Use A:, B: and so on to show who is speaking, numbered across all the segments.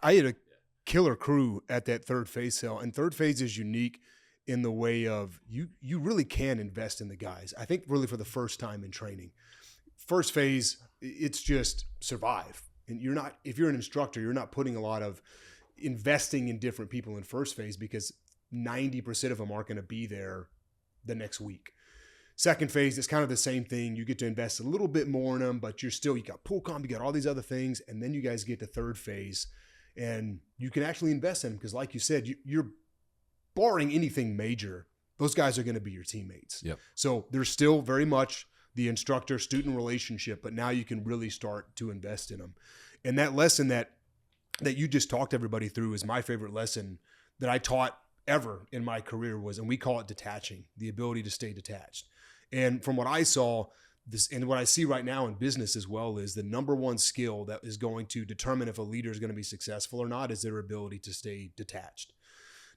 A: I had a killer crew at that third phase sale, and third phase is unique in the way of you really can invest in the guys. I think really for the first time in training. First phase, it's just survive. And if you're an instructor, you're not putting a lot of investing in different people in first phase because 90% of them aren't going to be there the next week. Second phase, it's kind of the same thing. You get to invest a little bit more in them, but you got pool comp, you got all these other things. And then you guys get to third phase and you can actually invest in them because like you said, you're barring anything major, those guys are going to be your teammates.
B: Yep.
A: So there's still very much the instructor-student relationship, but now you can really start to invest in them. And that lesson that you just talked everybody through is my favorite lesson that I taught ever in my career and we call it detaching, the ability to stay detached. And from what I saw, and what I see right now in business as well is the number one skill that is going to determine if a leader is going to be successful or not is their ability to stay detached.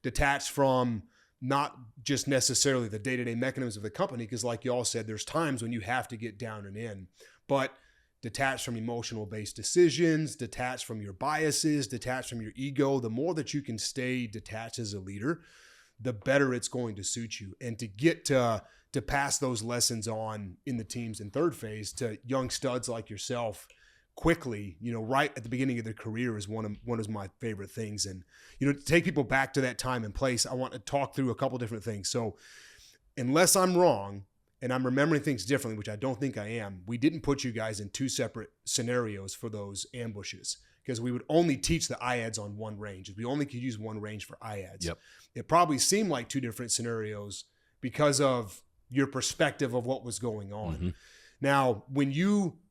A: Detached from not just necessarily the day-to-day mechanisms of the company, because like y'all said, there's times when you have to get down and in, but detached from emotional-based decisions, detached from your biases, detached from your ego. The more that you can stay detached as a leader, the better it's going to suit you. And to get to pass those lessons on in the teams in third phase to young studs like yourself quickly, right at the beginning of their career is one of my favorite things. And, to take people back to that time and place, I want to talk through a couple different things. So unless I'm wrong and I'm remembering things differently, which I don't think I am, we didn't put you guys in two separate scenarios for those ambushes because we would only teach the IADs on one range. We only could use one range for IADs.
B: Yep.
A: It probably seemed like two different scenarios because of your perspective of what was going on.
B: Mm-hmm.
A: Now, when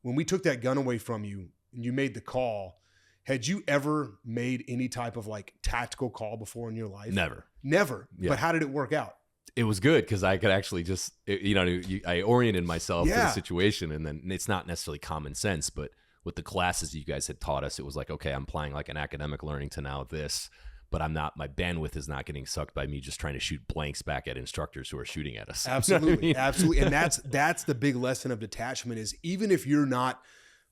A: we took that gun away from you and you made the call, had you ever made any type of like tactical call before in your life?
B: Never.
A: Yeah. But how did it work out?
B: It was good because I could actually just, I oriented myself to the situation, and then it's not necessarily common sense, but with the classes you guys had taught us, it was like, okay, I'm applying like an academic learning to now this, but my bandwidth is not getting sucked by me just trying to shoot blanks back at instructors who are shooting at us.
A: Absolutely.
B: You know what I mean?
A: Absolutely. And that's the big lesson of detachment is even if you're not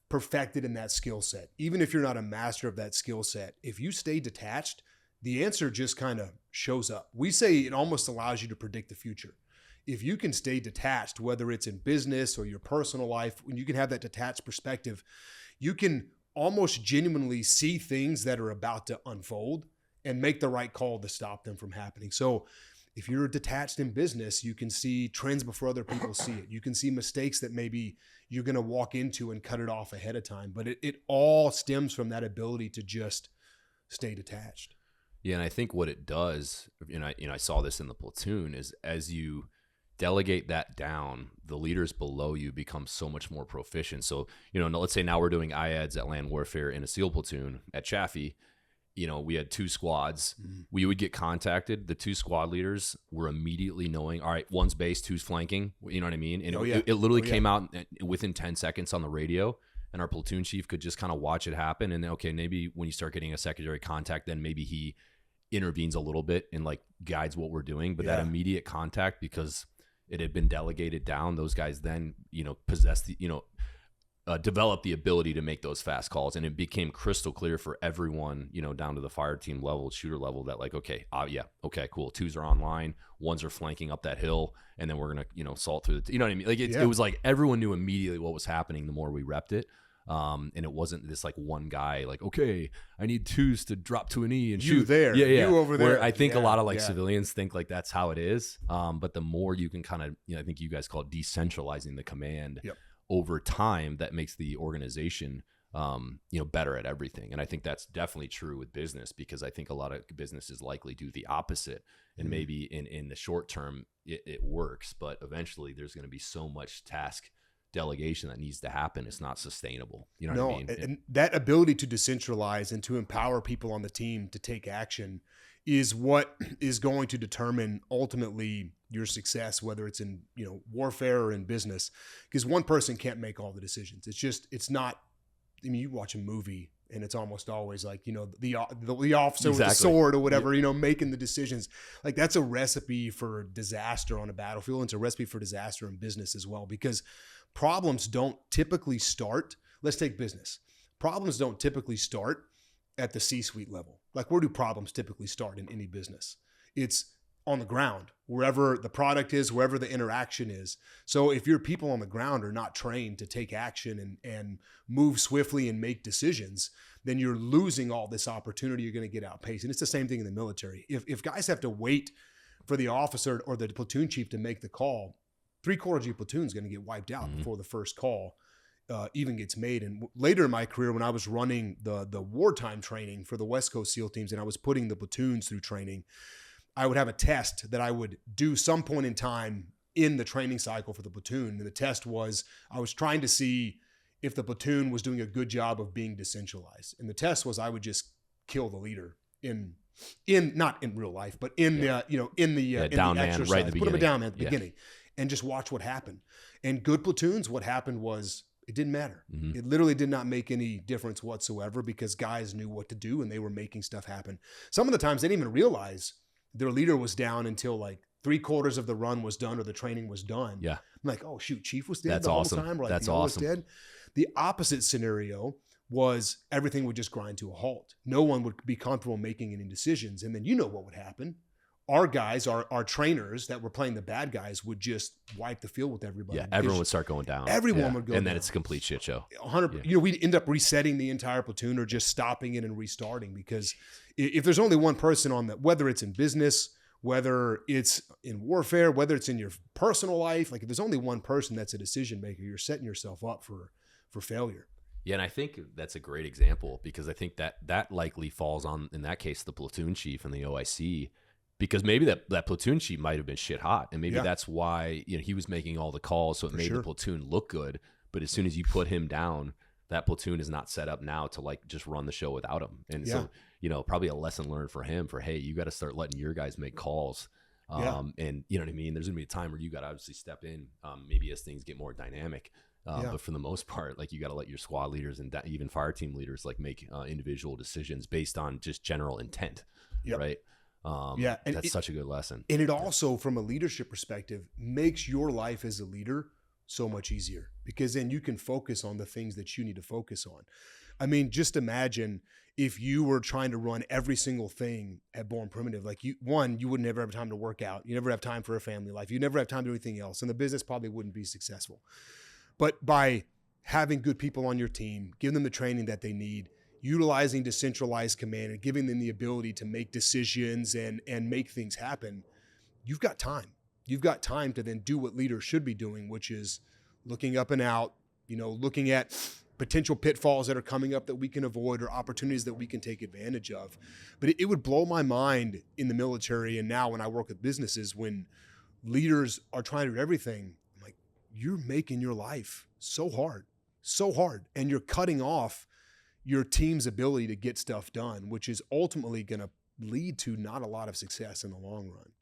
A: perfected in that skill set, even if you're not a master of that skill set, if you stay detached, the answer just kind of shows up. We say it almost allows you to predict the future. If you can stay detached, whether it's in business or your personal life, when you can have that detached perspective, you can almost genuinely see things that are about to unfold and make the right call to stop them from happening. So if you're detached in business, you can see trends before other people see it. You can see mistakes that maybe you're going to walk into and cut it off ahead of time. But it all stems from that ability to just stay detached.
B: Yeah, and I think what it does, I saw this in the platoon, is as you delegate that down, the leaders below you become so much more proficient. So, let's say now we're doing IADs at land warfare in a SEAL platoon at Chaffee. We had two squads. Mm-hmm. We would get contacted. The two squad leaders were immediately knowing, all right, one's base, two's flanking. You know what I mean? And it literally came out within 10 seconds on the radio, and our platoon chief could just kind of watch it happen. And then, okay, maybe when you start getting a secondary contact, then maybe he intervenes a little bit and like guides what we're doing. But that immediate contact, because it had been delegated down, those guys then, possessed the, developed the ability to make those fast calls. And it became crystal clear for everyone, down to the fire team level, shooter level, that like, okay, okay, cool. Twos are online, ones are flanking up that hill, and then we're going to, salt through the, you know what I mean? Like it was like everyone knew immediately what was happening the more we repped it. And it wasn't this like one guy like, okay, I need twos to drop to an E and shoot
A: there.
B: Yeah.
A: You over there.
B: Where I think a lot of like civilians think like that's how it is. But the more you can kind of, I think you guys call it decentralizing the command over time, that makes the organization, better at everything. And I think that's definitely true with business, because I think a lot of businesses likely do the opposite. And maybe in the short term, it works, but eventually there's going to be so much task delegation that needs to happen. It's not sustainable. You know what I mean?
A: And that ability to decentralize and to empower people on the team to take action is what is going to determine ultimately your success, whether it's in, warfare or in business, because one person can't make all the decisions. It's not, you watch a movie and it's almost always like, the officer with the sword or whatever, making the decisions. Like that's a recipe for disaster on a battlefield. And it's a recipe for disaster in business as well, because problems don't typically start. Let's take business. Problems don't typically start at the C-suite level. Like, where do problems typically start in any business? It's on the ground, wherever the product is, wherever the interaction is. So if your people on the ground are not trained to take action and move swiftly and make decisions, then you're losing all this opportunity. You're going to get outpaced. And it's the same thing in the military. If guys have to wait for the officer or the platoon chief to make the call, 3/4 of your platoon is going to get wiped out before the first call even gets made. And later in my career, when I was running the wartime training for the West Coast SEAL teams, and I was putting the platoons through training, I would have a test that I would do some point in time in the training cycle for the platoon. And the test was, I was trying to see if the platoon was doing a good job of being decentralized. And the test was, I would just kill the leader in not in real life, but in the
B: down man
A: exercise.
B: right in the
A: Put him a
B: beginning.
A: down man at the beginning and just watch what happened. And good platoons, what happened was, it didn't matter. It literally did not make any difference whatsoever, because guys knew what to do and they were making stuff happen. Some of the times they didn't even realize their leader was down until like 3/4 of the run was done or the training was done.
B: Yeah.
A: I'm like, oh shoot, Chief was dead
B: That's
A: the
B: awesome.
A: whole time. Right?
B: That's
A: the
B: awesome.
A: Was dead. The opposite scenario was everything would just grind to a halt. No one would be comfortable making any decisions. And then you know what would happen. Our guys, our trainers that were playing the bad guys, would just wipe the field with everybody.
B: Yeah, everyone would start going down.
A: Everyone would go
B: and then
A: down.
B: it's a complete shit show.
A: 100. You know, we'd end up resetting the entire platoon or just stopping it and restarting, because if there's only one person on that, whether it's in business, whether it's in warfare, whether it's in your personal life, like if there's only one person that's a decision maker, you're setting yourself up for failure.
B: Yeah, and I think that's a great example, because I think that likely falls on, in that case, the platoon chief and the OIC, because maybe that platoon chief might have been shit hot, and maybe that's why he was making all the calls, so it made the platoon look good. But as soon as you put him down, that platoon is not set up now to like just run the show without him. And so probably a lesson learned for him for, hey, you got to start letting your guys make calls. And you know what I mean? There's gonna be a time where you got to obviously step in, maybe as things get more dynamic. But for the most part, like, you got to let your squad leaders and even fire team leaders like make individual decisions based on just general intent, right? And that's such a good lesson.
A: And it also, from a leadership perspective, makes your life as a leader so much easier, because then you can focus on the things that you need to focus on. I mean, just imagine if you were trying to run every single thing at Born Primitive. Like, you wouldn't ever have time to work out. You never have time for a family life. You never have time to do anything else. And the business probably wouldn't be successful. But by having good people on your team, giving them the training that they need, utilizing decentralized command and giving them the ability to make decisions and make things happen, you've got time. You've got time to then do what leaders should be doing, which is looking up and out, looking at potential pitfalls that are coming up that we can avoid or opportunities that we can take advantage of. But it would blow my mind in the military, and now when I work with businesses, when leaders are trying to do everything, I'm like, you're making your life so hard, and you're cutting off your team's ability to get stuff done, which is ultimately going to lead to not a lot of success in the long run.